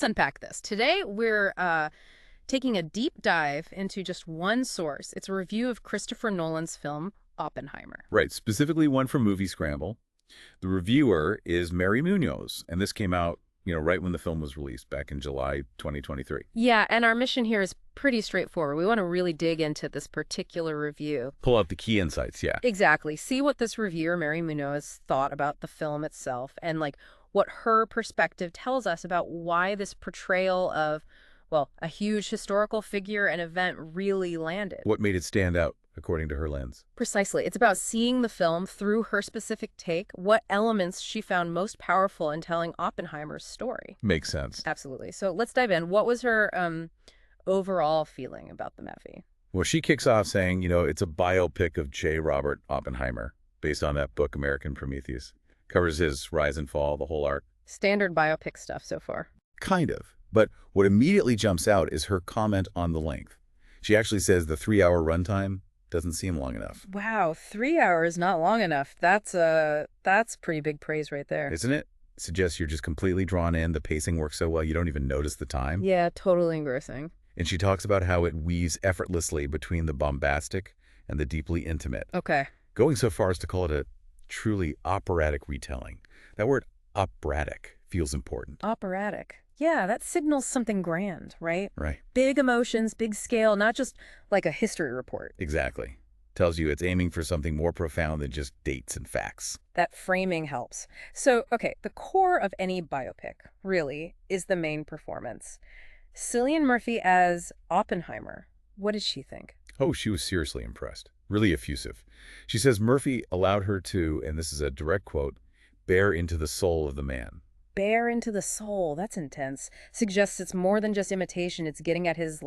let's unpack this. Today, we're taking a deep dive into just one source. It's a review of Christopher Nolan's film, Oppenheimer. Right, specifically one from Moviescramble. The reviewer is Mary Munoz, and this came out, right when the film was released back in July 2023. Yeah, and our mission here is pretty straightforward. We want to really dig into this particular review. Pull out the key insights, yeah. Exactly. See what this reviewer, Mary Munoz, thought about the film itself and, what her perspective tells us about why this portrayal of, well, a huge historical figure and event really landed. What made it stand out, according to her lens? Precisely. It's about seeing the film through her specific take, what elements she found most powerful in telling Oppenheimer's story. Makes sense. Absolutely. So let's dive in. What was her overall feeling about the movie? Well, she kicks off saying, it's a biopic of J. Robert Oppenheimer, based on that book, American Prometheus. Covers his rise and fall, the whole arc. Standard biopic stuff so far. Kind of. But what immediately jumps out is her comment on the length. She actually says the 3-hour runtime doesn't seem long enough. Wow, 3 hours not long enough. That's pretty big praise right there. Isn't it? Suggests you're just completely drawn in. The pacing works so well, you don't even notice the time. Yeah, totally engrossing. And she talks about how it weaves effortlessly between the bombastic and the deeply intimate. Okay. Going so far as to call it a truly operatic retelling. That word operatic feels important. Operatic. Yeah, that signals something grand, right? Right. Big emotions, big scale, not just like a history report. Exactly. Tells you it's aiming for something more profound than just dates and facts. That framing helps. So, okay, the core of any biopic, really, is the main performance. Cillian Murphy as Oppenheimer. What did she think? Oh, she was seriously impressed. Really effusive. She says Murphy allowed her to, and this is a direct quote, bear into the soul of the man. Bear into the soul. That's intense. Suggests it's more than just imitation. It's getting at his,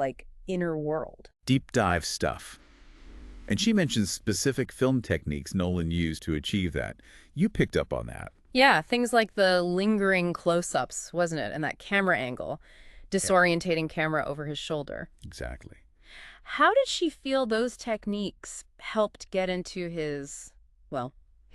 inner world. Deep dive stuff. And she mentions specific film techniques Nolan used to achieve that. You picked up on that. Yeah, things like the lingering close-ups, wasn't it? And that camera angle. Disorientating camera over his shoulder. Exactly. How did she feel those techniques helped get into his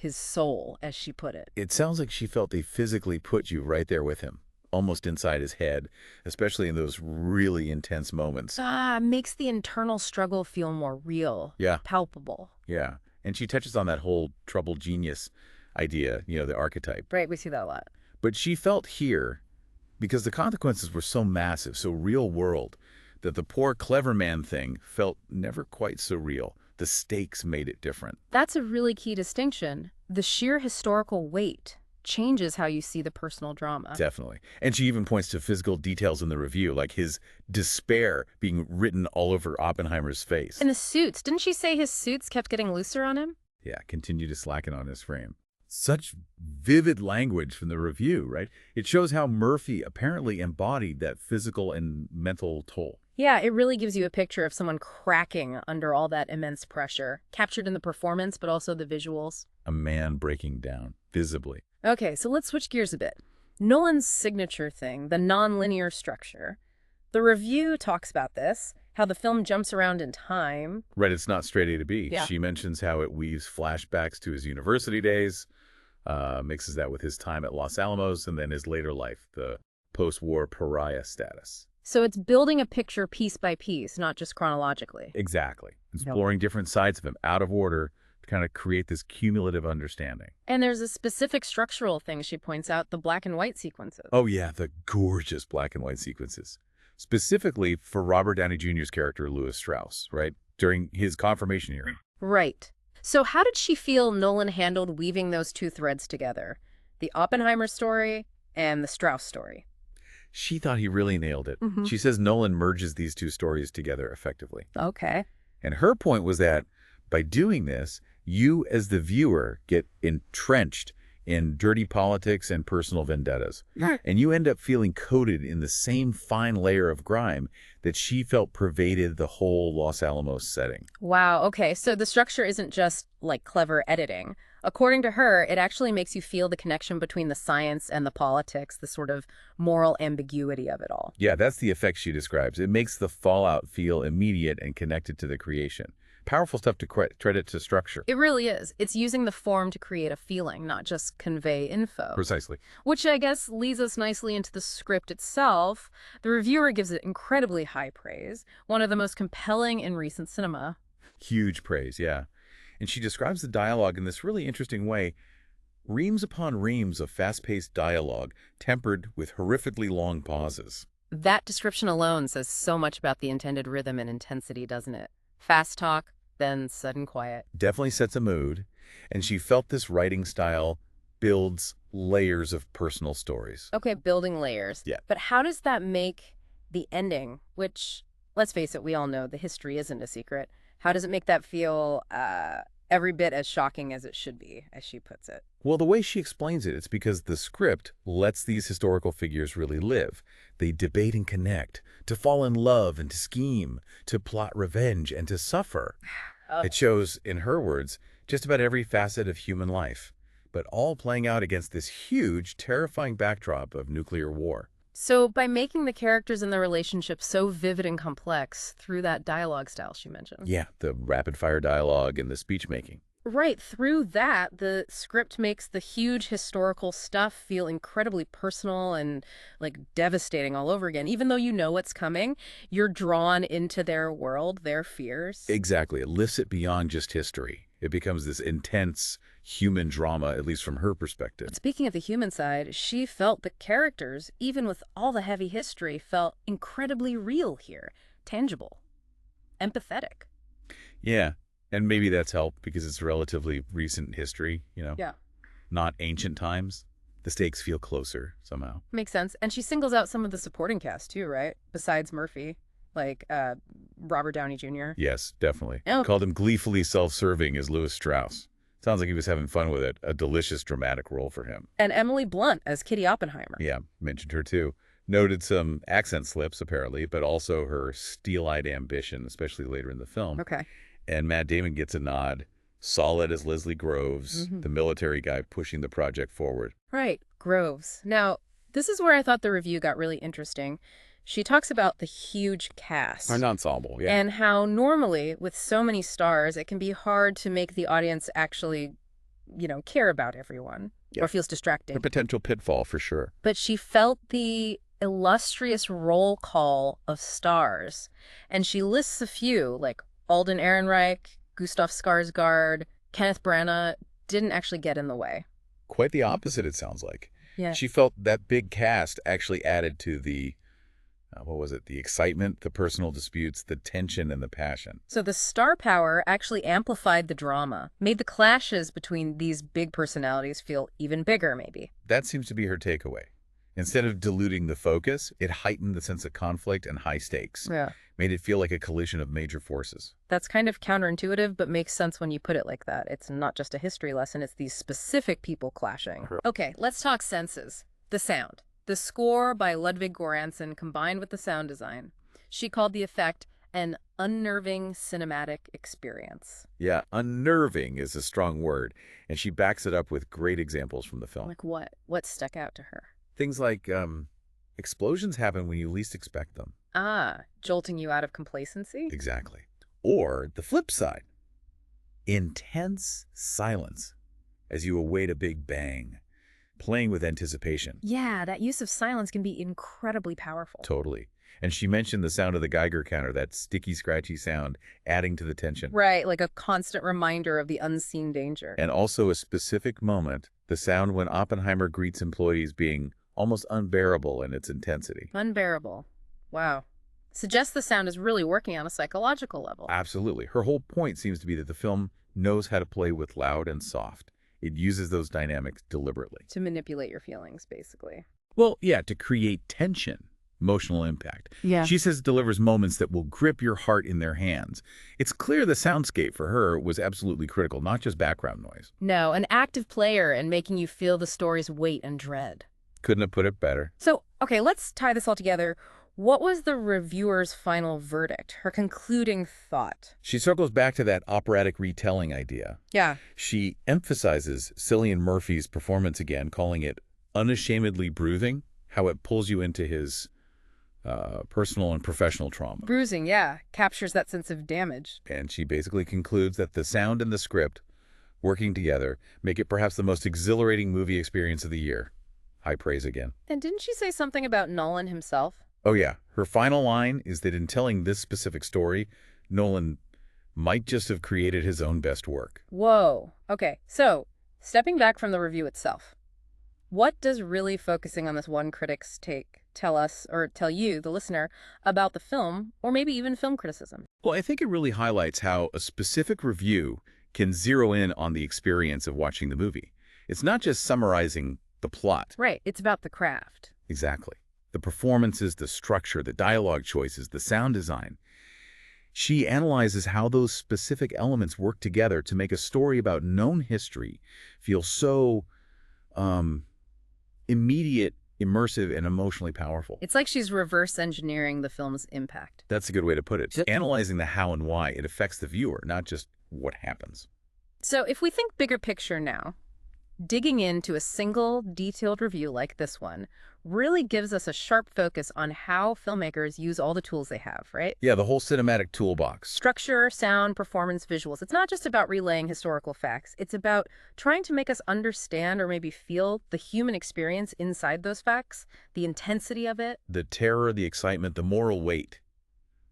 soul, as she put it? It sounds like she felt they physically put you right there with him, almost inside his head, especially in those really intense moments. Makes the internal struggle feel more real. Yeah. Palpable. Yeah. And she touches on that whole troubled genius idea, the archetype. Right, we see that a lot. But she felt here, because the consequences were so massive, so real world, that the poor clever man thing felt never quite so real. The stakes made it different. That's a really key distinction. The sheer historical weight changes how you see the personal drama. Definitely. And she even points to physical details in the review, like his despair being written all over Oppenheimer's face. And the suits. Didn't she say his suits kept getting looser on him? Yeah, continue to slacken on his frame. Such vivid language from the review, right? It shows how Murphy apparently embodied that physical and mental toll. Yeah, it really gives you a picture of someone cracking under all that immense pressure, captured in the performance, but also the visuals. A man breaking down, visibly. Okay, so let's switch gears a bit. Nolan's signature thing, the nonlinear structure. The review talks about this, how the film jumps around in time. Right, it's not straight A to B. Yeah. She mentions how it weaves flashbacks to his university days, mixes that with his time at Los Alamos, and then his later life, the post-war pariah status. So it's building a picture piece by piece, not just chronologically. Exactly. Exploring different sides of him out of order to kind of create this cumulative understanding. And there's a specific structural thing she points out, the black and white sequences. Oh, yeah, the gorgeous black and white sequences. Specifically for Robert Downey Jr.'s character, Lewis Strauss, right? During his confirmation hearing. Right. So how did she feel Nolan handled weaving those two threads together? The Oppenheimer story and the Strauss story. She thought he really nailed it. Mm-hmm. She says Nolan merges these two stories together effectively. Okay. And her point was that by doing this, you as the viewer get entrenched in dirty politics and personal vendettas. And you end up feeling coated in the same fine layer of grime that she felt pervaded the whole Los Alamos setting. Wow, okay. So the structure isn't just clever editing. According to her, it actually makes you feel the connection between the science and the politics, the sort of moral ambiguity of it all. Yeah, that's the effect she describes. It makes the fallout feel immediate and connected to the creation. powerful stuff to credit to structure. It really is. It's using the form to create a feeling, not just convey info. Precisely. Which I guess leads us nicely into the script itself. The reviewer gives it incredibly high praise, one of the most compelling in recent cinema. Huge praise, yeah. And she describes the dialogue in this really interesting way. Reams upon reams of fast-paced dialogue, tempered with horrifically long pauses. That description alone says so much about the intended rhythm and intensity, doesn't it? Fast talk, then sudden quiet. Definitely sets a mood, and she felt this writing style builds layers of personal stories. Okay, building layers. Yeah. But how does that make the ending, which, let's face it, we all know the history isn't a secret, how does it make that feel every bit as shocking as it should be, as she puts it? Well, the way she explains it, it's because the script lets these historical figures really live. They debate and connect, to fall in love and to scheme, to plot revenge and to suffer. It shows, in her words, just about every facet of human life, but all playing out against this huge, terrifying backdrop of nuclear war. So by making the characters and the relationships so vivid and complex through that dialogue style she mentioned. Yeah, the rapid-fire dialogue and the speech-making. Right, through that, the script makes the huge historical stuff feel incredibly personal and, like, devastating all over again. Even though you know what's coming, you're drawn into their world, their fears. Exactly. It lifts it beyond just history. It becomes this intense human drama, at least from her perspective. But speaking of the human side, she felt the characters, even with all the heavy history, felt incredibly real here, tangible, empathetic. Yeah. And maybe that's helped because it's relatively recent history, Yeah. not ancient times. The stakes feel closer somehow. Makes sense. And she singles out some of the supporting cast too, right? Besides Murphy, like Robert Downey Jr. Yes, definitely. Oh. Called him gleefully self-serving as Lewis Strauss. Sounds like he was having fun with it. A delicious dramatic role for him. And Emily Blunt as Kitty Oppenheimer. Yeah, mentioned her too. Noted some accent slips, apparently, but also her steel-eyed ambition, especially later in the film. Okay. And Matt Damon gets a nod. Solid as Leslie Groves, Mm-hmm. the military guy pushing the project forward. Right, Groves. Now, this is where I thought the review got really interesting. She talks about the huge cast. An ensemble, yeah. And how normally, with so many stars, it can be hard to make the audience actually, care about everyone. Yeah. Or feels distracting. A potential pitfall, for sure. But she felt the illustrious roll call of stars. And she lists a few, like Alden Ehrenreich, Gustav Skarsgård, Kenneth Branagh, didn't actually get in the way. Quite the opposite, it sounds like. Yeah. She felt that big cast actually added to the, the excitement, the personal disputes, the tension, and the passion. So the star power actually amplified the drama, made the clashes between these big personalities feel even bigger, maybe. That seems to be her takeaway. Instead of diluting the focus, it heightened the sense of conflict and high stakes. Yeah. Made it feel like a collision of major forces. That's kind of counterintuitive, but makes sense when you put it like that. It's not just a history lesson, it's these specific people clashing. Okay, let's talk senses. The sound. The score by Ludwig Göransson combined with the sound design. She called the effect an unnerving cinematic experience. Yeah, unnerving is a strong word, and she backs it up with great examples from the film. Like what? What stuck out to her? Things like explosions happen when you least expect them. Ah, jolting you out of complacency? Exactly. Or the flip side, intense silence as you await a big bang, playing with anticipation. Yeah, that use of silence can be incredibly powerful. Totally. And she mentioned the sound of the Geiger counter, that sticky, scratchy sound, adding to the tension. Right, like a constant reminder of the unseen danger. And also a specific moment, the sound when Oppenheimer greets employees being almost unbearable in its intensity. Unbearable. Wow. Suggests the sound is really working on a psychological level. Absolutely. Her whole point seems to be that the film knows how to play with loud and soft. It uses those dynamics deliberately. To manipulate your feelings, basically. Well, yeah, to create tension, emotional impact. Yeah. She says it delivers moments that will grip your heart in their hands. It's clear the soundscape for her was absolutely critical, not just background noise. No, an active player in making you feel the story's weight and dread. Couldn't have put it better. So, okay, let's tie this all together. What was the reviewer's final verdict, her concluding thought? She circles back to that operatic retelling idea. Yeah. She emphasizes Cillian Murphy's performance again, calling it unashamedly brooding, how it pulls you into his personal and professional trauma. Bruising, yeah, captures that sense of damage. And she basically concludes that the sound and the script, working together, make it perhaps the most exhilarating movie experience of the year. High praise again. And didn't she say something about Nolan himself? Oh yeah, her final line is that in telling this specific story, Nolan might just have created his own best work. Whoa. Okay, so stepping back from the review itself, what does really focusing on this one critic's take tell us, or tell you, the listener, about the film, or maybe even film criticism? Well, I think it really highlights how a specific review can zero in on the experience of watching the movie. It's not just summarizing the plot. Right, it's about the craft. Exactly. The performances, the structure, the dialogue choices, the sound design. She analyzes how those specific elements work together to make a story about known history feel so immediate, immersive, and emotionally powerful. It's like she's reverse engineering the film's impact. That's a good way to put it. Analyzing the how and why it affects the viewer, not just what happens. So if we think bigger picture now, digging into a single detailed review like this one really gives us a sharp focus on how filmmakers use all the tools they have, right? Yeah, the whole cinematic toolbox. Structure, sound, performance, visuals. It's not just about relaying historical facts. It's about trying to make us understand or maybe feel the human experience inside those facts, the intensity of it. The terror, the excitement, the moral weight,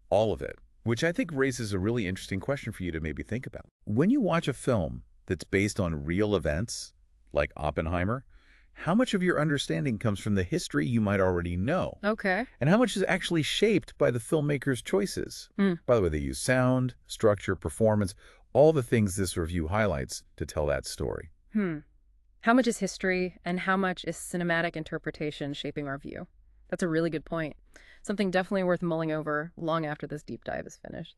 all of it, which I think raises a really interesting question for you to maybe think about. When you watch a film that's based on real events, like Oppenheimer, how much of your understanding comes from the history you might already know? Okay. And how much is actually shaped by the filmmaker's choices? By the way, they use sound, structure, performance, all the things this review highlights to tell that story. How much is history and how much is cinematic interpretation shaping our view? That's a really good point. Something definitely worth mulling over long after this deep dive is finished.